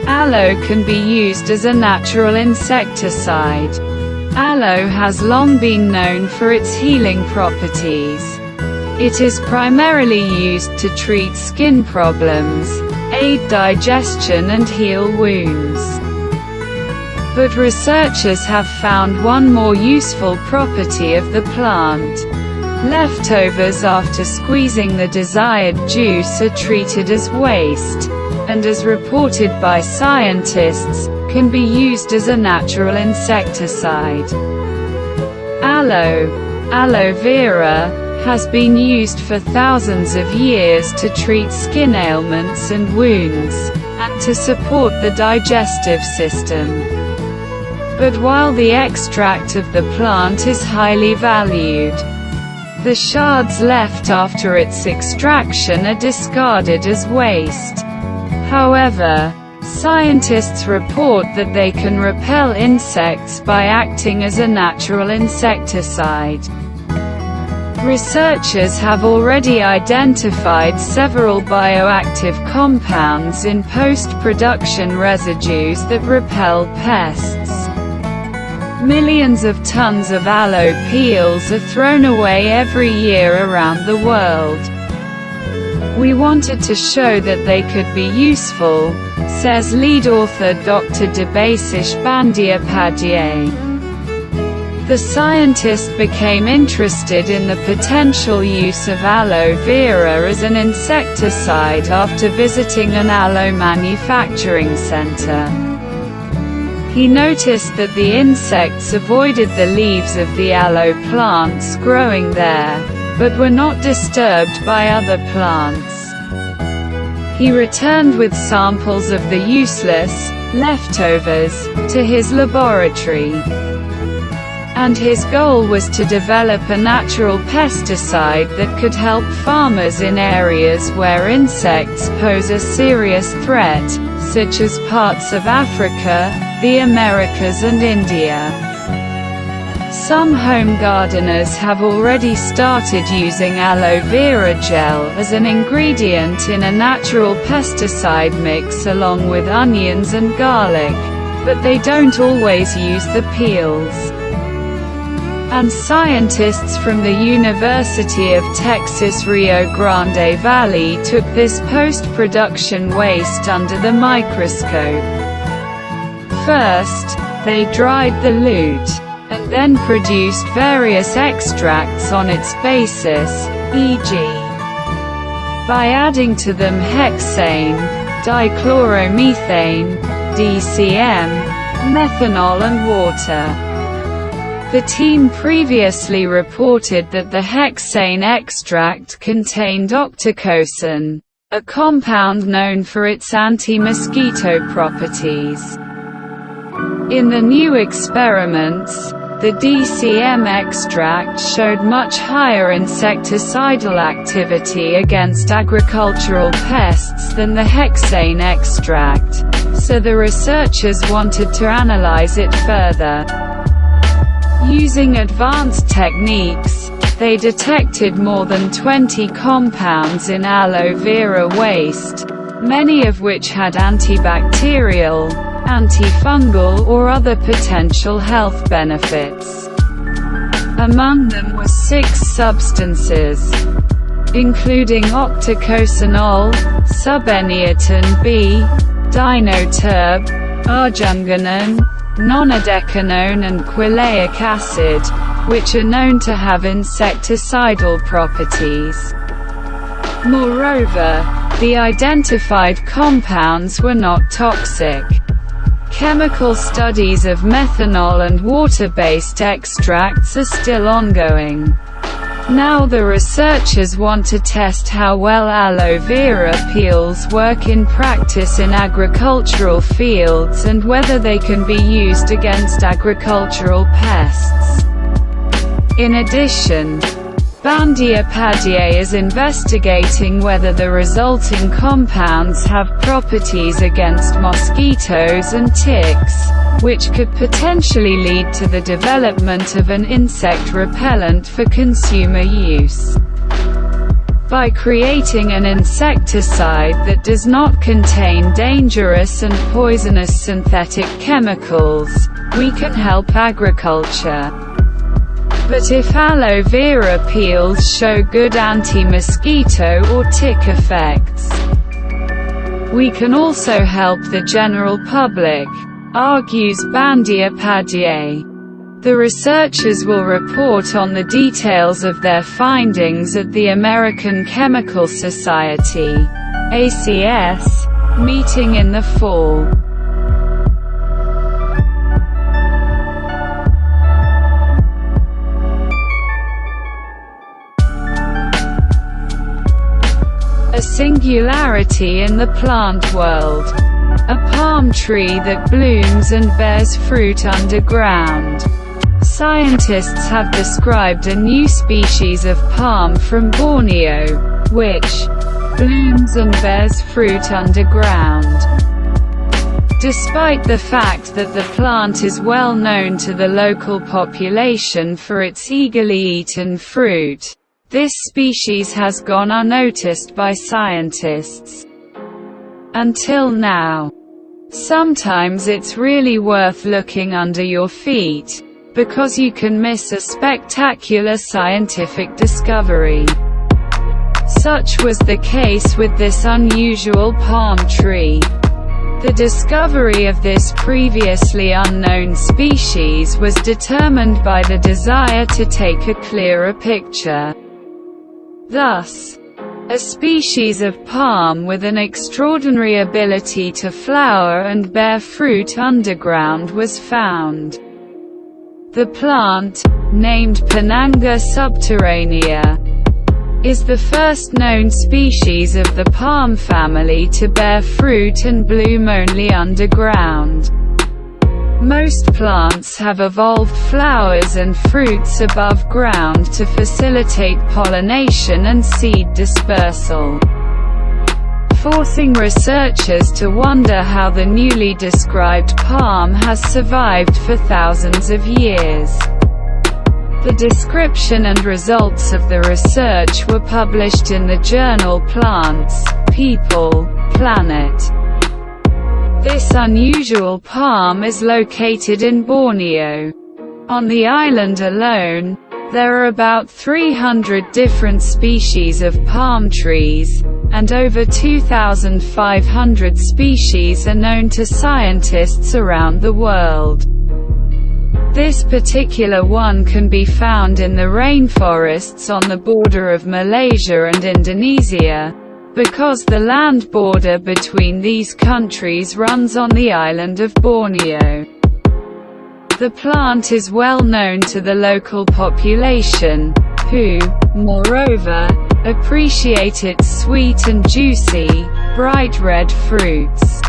Aloe can be used as a natural insecticide. Aloe has long been known for its healing properties. It is primarily used to treat skin problems, aid digestion and heal wounds. But researchers have found one more useful property of the plant. Leftovers after squeezing the desired juice are treated as waste, and as reported by scientists, can be used as a natural insecticide. Aloe vera, has been used for thousands of years to treat skin ailments and wounds, and to support the digestive system. But while the extract of the plant is highly valued, the shards left after its extraction are discarded as waste. However, scientists report that they can repel insects by acting as a natural insecticide. Researchers have already identified several bioactive compounds in post-production residues that repel pests. Millions of tons of aloe peels are thrown away every year around the world. We wanted to show that they could be useful, says lead author Dr. DaBCs Bandyopadhyay. The scientist became interested in the potential use of aloe vera as an insecticide after visiting an aloe manufacturing center. He noticed that the insects avoided the leaves of the aloe plants growing there, but were not disturbed by other plants. He returned with samples of the useless leftovers to his laboratory. And his goal was to develop a natural pesticide that could help farmers in areas where insects pose a serious threat, such as parts of Africa, the Americas and India. Some home gardeners have already started using aloe vera gel as an ingredient in a natural pesticide mix along with onions and garlic, but they don't always use the peels. And scientists from the University of Texas Rio Grande Valley took this post-production waste under the microscope. First, they dried the loot, and then produced various extracts on its basis, e.g. by adding to them hexane, dichloromethane, DCM, methanol and water. The team previously reported that the hexane extract contained octocosan, a compound known for its anti-mosquito properties. In the new experiments, the DCM extract showed much higher insecticidal activity against agricultural pests than the hexane extract, so the researchers wanted to analyze it further. Using advanced techniques, they detected more than 20 compounds in aloe vera waste, many of which had antibacterial, antifungal or other potential health benefits. Among them were 6 substances, including octocosanol, subeneatin B, dinoterb, argunganone, nonadecanone and quilaic acid, which are known to have insecticidal properties. Moreover, the identified compounds were not toxic. Chemical studies of methanol and water-based extracts are still ongoing. Now the researchers want to test how well aloe vera peels work in practice in agricultural fields and whether they can be used against agricultural pests. In addition, Bandyopadhyay is investigating whether the resulting compounds have properties against mosquitoes and ticks, which could potentially lead to the development of an insect repellent for consumer use. By creating an insecticide that does not contain dangerous and poisonous synthetic chemicals, we can help agriculture. But if aloe vera peels show good anti-mosquito or tick effects, we can also help the general public, argues Bandyopadhyay. The researchers will report on the details of their findings at the American Chemical Society (ACS) meeting in the fall. A singularity in the plant world. A palm tree that blooms and bears fruit underground. Scientists have described a new species of palm from Borneo, which blooms and bears fruit underground. Despite the fact that the plant is well known to the local population for its eagerly eaten fruit, this species has gone unnoticed by scientists. Until now. Sometimes it's really worth looking under your feet, because you can miss a spectacular scientific discovery. Such was the case with this unusual palm tree. The discovery of this previously unknown species was determined by the desire to take a clearer picture. Thus, a species of palm with an extraordinary ability to flower and bear fruit underground was found. The plant, named Pinanga subterranea, is the first known species of the palm family to bear fruit and bloom only underground. Most plants have evolved flowers and fruits above ground to facilitate pollination and seed dispersal, forcing researchers to wonder how the newly described palm has survived for thousands of years. The description and results of the research were published in the journal Plants, People, Planet. This unusual palm is located in Borneo. On the island alone, there are about 300 different species of palm trees, and over 2,500 species are known to scientists around the world. This particular one can be found in the rainforests on the border of Malaysia and Indonesia, because the land border between these countries runs on the island of Borneo. The plant is well known to the local population, who, moreover, appreciate its sweet and juicy, bright red fruits.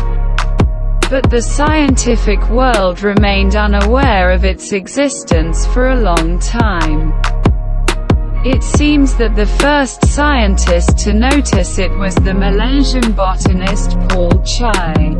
But the scientific world remained unaware of its existence for a long time. It seems that the first scientist to notice it was the Malaysian botanist Paul Chai.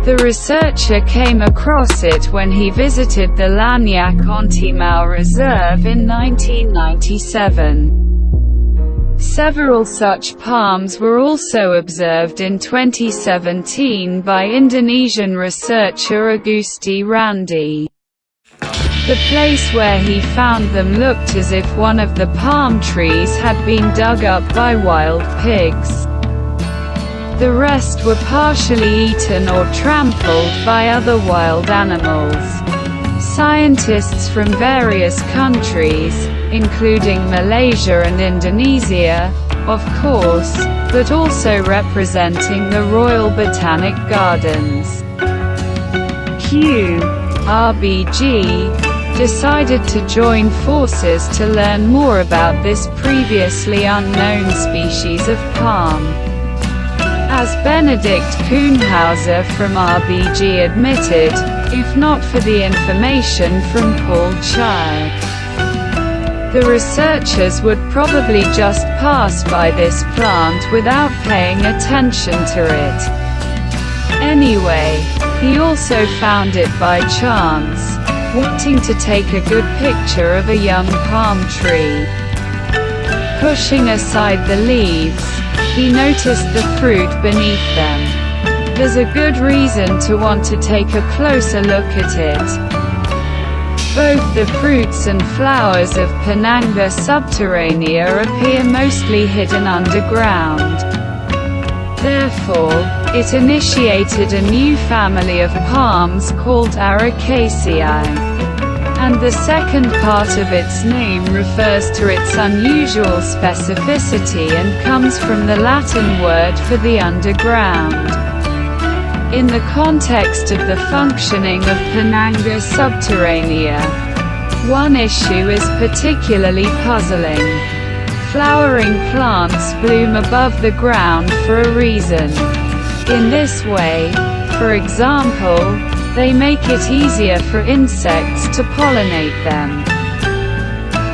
The researcher came across it when he visited the Lanyak on Timau Reserve in 1997. Several such palms were also observed in 2017 by Indonesian researcher Agusti Randi. The place where he found them looked as if one of the palm trees had been dug up by wild pigs. The rest were partially eaten or trampled by other wild animals. Scientists from various countries, including Malaysia and Indonesia, of course, but also representing the Royal Botanic Gardens, RBG, decided to join forces to learn more about this previously unknown species of palm. As Benedict Kuhnhauser from RBG admitted, if not for the information from Paul Chai, The researchers would probably just pass by this plant without paying attention to it. Anyway, he also found it by chance, wanting to take a good picture of a young palm tree. Pushing aside the leaves, he noticed the fruit beneath them. There's a good reason to want to take a closer look at it. Both the fruits and flowers of Pinanga subterranea appear mostly hidden underground. Therefore, it initiated a new family of palms called Aracaceae. And the second part of its name refers to its unusual specificity and comes from the Latin word for the underground. In the context of the functioning of Pinanga subterranea, one issue is particularly puzzling. Flowering plants bloom above the ground for a reason. In this way, for example, they make it easier for insects to pollinate them.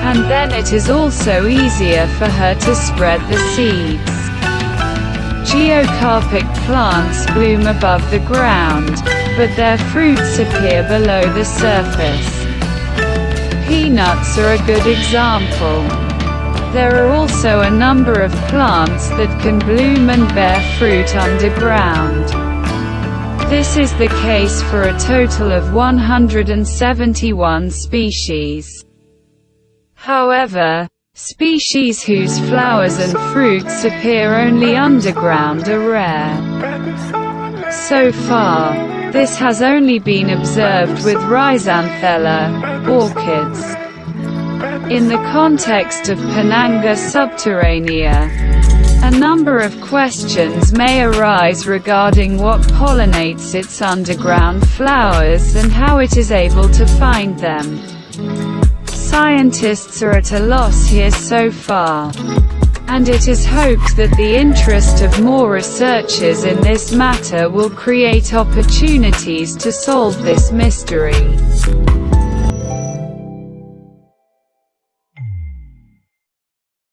And then it is also easier for her to spread the seeds. Geocarpic plants bloom above the ground, but their fruits appear below the surface. Peanuts are a good example. There are also a number of plants that can bloom and bear fruit underground. This is the case for a total of 171 species. However, species whose flowers and fruits appear only underground are rare. So far, this has only been observed with Rhizanthella orchids. In the context of Pinanga subterranea, a number of questions may arise regarding what pollinates its underground flowers and how it is able to find them. Scientists are at a loss here so far, and it is hoped that the interest of more researchers in this matter will create opportunities to solve this mystery.